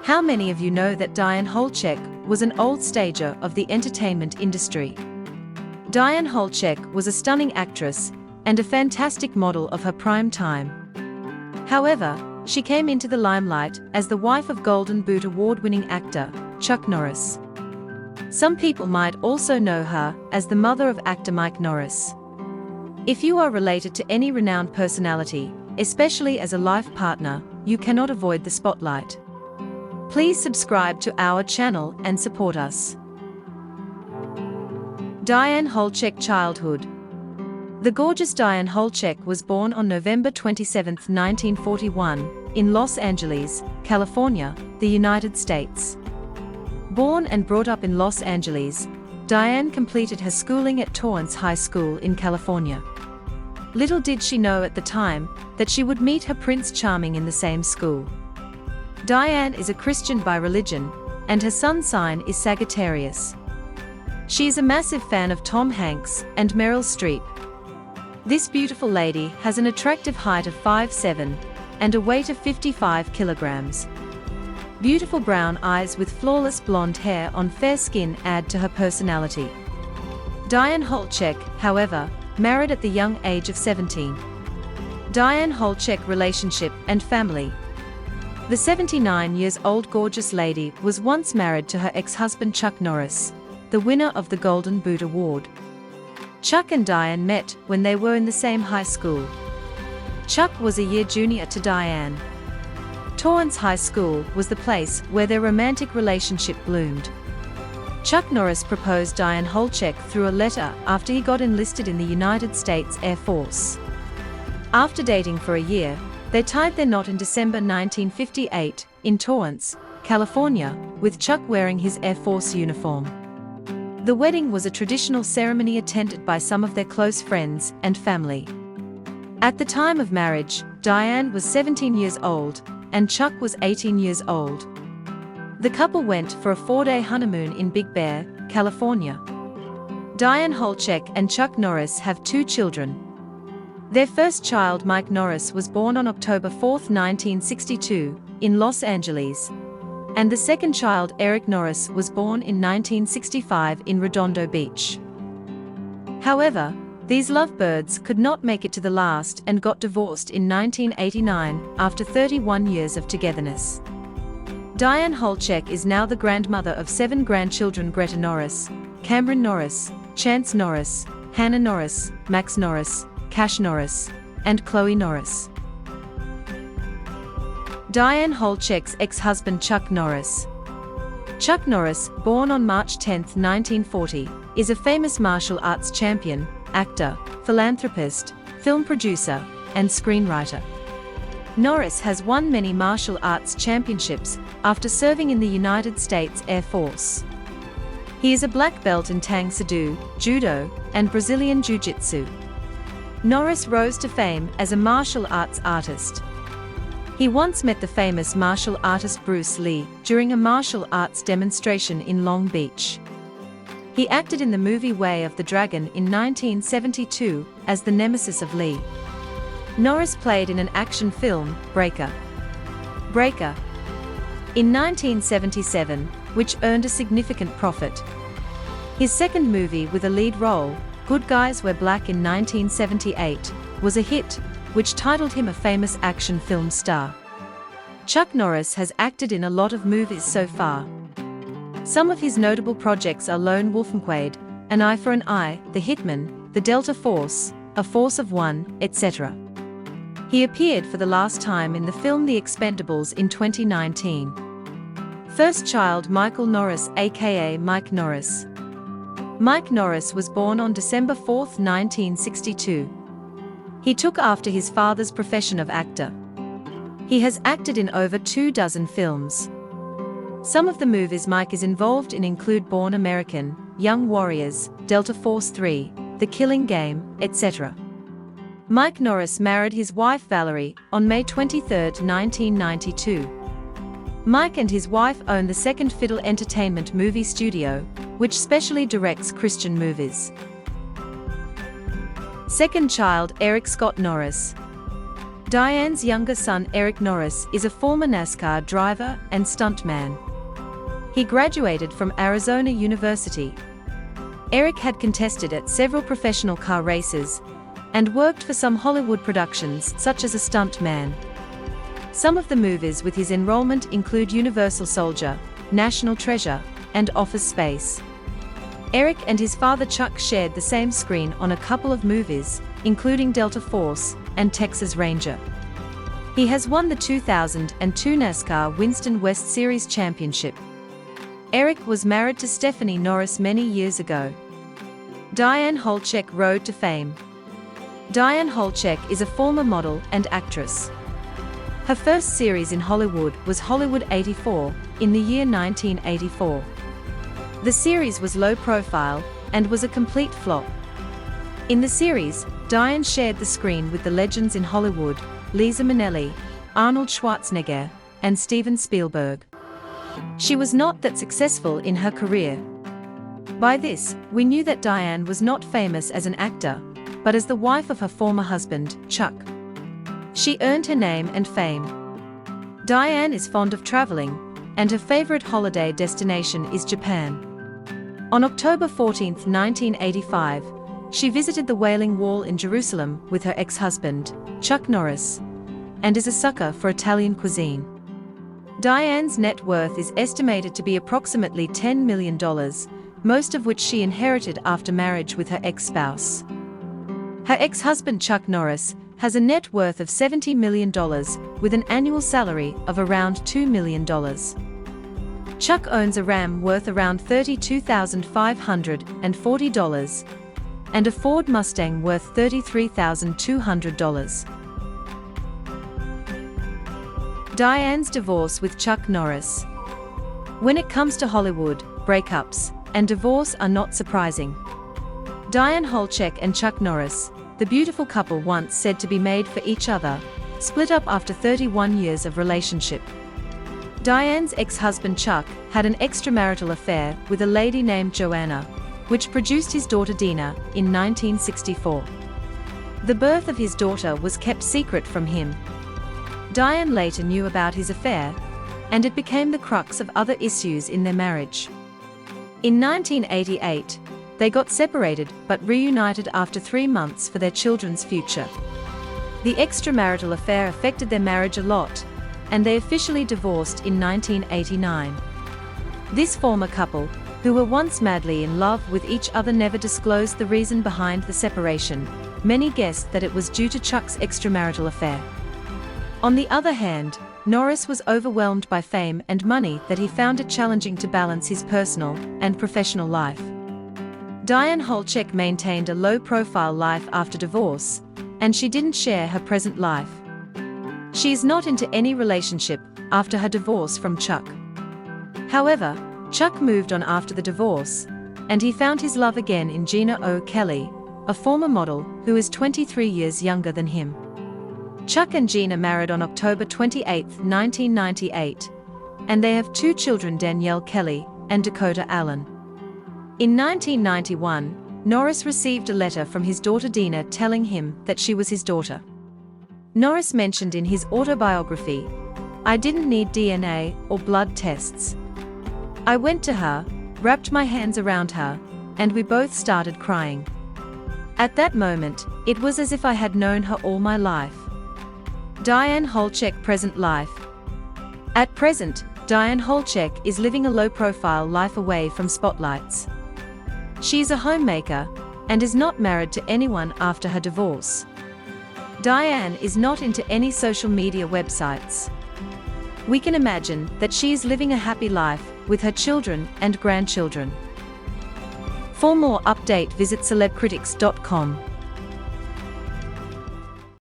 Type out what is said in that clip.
How many of you know that Dianne Holechek was an old stager of the entertainment industry? Dianne Holechek was a stunning actress and a fantastic model of her prime time. However, she came into the limelight as the wife of Golden Boot award-winning actor Chuck Norris. Some people might also know her as the mother of actor Mike Norris. If you are related to any renowned personality, especially as a life partner, you cannot avoid the spotlight. Please subscribe to our channel and support us. Dianne Holechek childhood. The gorgeous Dianne Holechek was born on November 27, 1941, in Los Angeles, California, the United States. Born and brought up in Los Angeles, Dianne completed her schooling at Torrance High School in California. Little did she know at the time that she would meet her Prince Charming in the same school. Dianne is a Christian by religion, and her sun sign is Sagittarius. She is a massive fan of Tom Hanks and Meryl Streep. This beautiful lady has an attractive height of 5'7" and a weight of 55 kilograms. Beautiful brown eyes with flawless blonde hair on fair skin add to her personality. Dianne Holechek, however, married at the young age of 17. Dianne Holechek relationship and family. The 79-year-old gorgeous lady was once married to her ex-husband Chuck Norris, the winner of the Golden Boot Award. Chuck and Dianne met when they were in the same high school. Chuck was a year junior to Dianne. Torrance High School was the place where their romantic relationship bloomed. Chuck Norris proposed Dianne Holechek through a letter after he got enlisted in the United States Air Force. After dating for a year, they tied their knot in December 1958, in Torrance, California, with Chuck wearing his Air Force uniform. The wedding was a traditional ceremony attended by some of their close friends and family. At the time of marriage, Dianne was 17 years old, and Chuck was 18 years old. The couple went for a 4-day honeymoon in Big Bear, California. Dianne Holechek and Chuck Norris have 2 children. Their first child, Mike Norris, was born on October 4, 1962, in Los Angeles, and the second child, Eric Norris, was born in 1965 in Redondo Beach. However, these lovebirds could not make it to the last and got divorced in 1989 after 31 years of togetherness. Dianne Holechek is now the grandmother of 7 grandchildren: Greta Norris, Cameron Norris, Chance Norris, Hannah Norris, Max Norris, Cash Norris, and Chloe Norris. Dianne Holechek's ex-husband Chuck Norris. Chuck Norris, born on March 10, 1940, is a famous martial arts champion, actor, philanthropist, film producer, and screenwriter. Norris has won many martial arts championships after serving in the United States Air Force. He is a black belt in Tang Soo Do, Judo, and Brazilian Jiu-Jitsu. Norris rose to fame as a martial arts artist. He once met the famous martial artist Bruce Lee during a martial arts demonstration in Long Beach. He acted in the movie Way of the Dragon in 1972 as the nemesis of Lee. Norris played in an action film, Breaker, in 1977, which earned a significant profit. His second movie with a lead role, Good Guys Wear Black in 1978, was a hit, which titled him a famous action film star. Chuck Norris has acted in a lot of movies so far. Some of his notable projects are Lone Wolfenquade, An Eye for an Eye, The Hitman, The Delta Force, A Force of One, etc. He appeared for the last time in the film The Expendables in 2019. First child, Michael Norris, aka Mike Norris. Mike Norris was born on December 4, 1962. He took after his father's profession of actor. He has acted in over 24 films. Some of the movies Mike is involved in include Born American, Young Warriors, Delta Force 3, The Killing Game, etc. Mike Norris married his wife Valerie on May 23, 1992. Mike and his wife own the Second Fiddle Entertainment movie studio, which specially directs Christian movies. Second child, Eric Scott Norris. Diane's younger son Eric Norris is a former NASCAR driver and stuntman. He graduated from Arizona University. Eric had contested at several professional car races and worked for some Hollywood productions such as a stuntman. Some of the movies with his enrollment include Universal Soldier, National Treasure, and Office Space. Eric and his father Chuck shared the same screen on a couple of movies, including Delta Force and Texas Ranger. He has won the 2002 NASCAR Winston West Series Championship. Eric was married to Stephanie Norris many years ago. Dianne Holechek Road to Fame. Dianne Holechek is a former model and actress. Her first series in Hollywood was Hollywood 84, in the year 1984. The series was low profile and was a complete flop. In the series, Diane shared the screen with the legends in Hollywood, Liza Minnelli, Arnold Schwarzenegger, and Steven Spielberg. She was not that successful in her career. By this, we knew that Diane was not famous as an actor, but as the wife of her former husband, Chuck. She earned her name and fame. Diane is fond of traveling, and her favorite holiday destination is Japan. On October 14, 1985, she visited the Wailing Wall in Jerusalem with her ex-husband, Chuck Norris, and is a sucker for Italian cuisine. Diane's net worth is estimated to be approximately $10 million, most of which she inherited after marriage with her ex-spouse. Her ex-husband Chuck Norris has a net worth of $70 million, with an annual salary of around $2 million. Chuck owns a Ram worth around $32,540, and a Ford Mustang worth $33,200. Diane's divorce with Chuck Norris. When it comes to Hollywood, breakups and divorce are not surprising. Dianne Holechek and Chuck Norris, the beautiful couple once said to be made for each other, split up after 31 years of relationship. Diane's ex-husband Chuck had an extramarital affair with a lady named Joanna, which produced his daughter Dina in 1964. The birth of his daughter was kept secret from him. Diane later knew about his affair, and it became the crux of other issues in their marriage. In 1988, they got separated but reunited after 3 months for their children's future. The extramarital affair affected their marriage a lot, and they officially divorced in 1989. This former couple, who were once madly in love with each other, never disclosed the reason behind the separation. Many guessed that it was due to Chuck's extramarital affair. On the other hand, Norris was overwhelmed by fame and money that he found it challenging to balance his personal and professional life. Dianne Holechek maintained a low-profile life after divorce, and she didn't share her present life. She is not into any relationship after her divorce from Chuck. However, Chuck moved on after the divorce, and he found his love again in Gina O'Kelly, a former model who is 23 years younger than him. Chuck and Gina married on October 28, 1998, and they have 2 children, Danielle Kelly and Dakota Allen. In 1991, Norris received a letter from his daughter Dina telling him that she was his daughter. Norris mentioned in his autobiography, "I didn't need DNA or blood tests. I went to her, wrapped my hands around her, and we both started crying. At that moment, it was as if I had known her all my life." Dianne Holechek present life. At present, Dianne Holechek is living a low-profile life away from spotlights. She is a homemaker and is not married to anyone after her divorce. Diane is not into any social media websites. We can imagine that she is living a happy life with her children and grandchildren. For more update, visit celebcritics.com.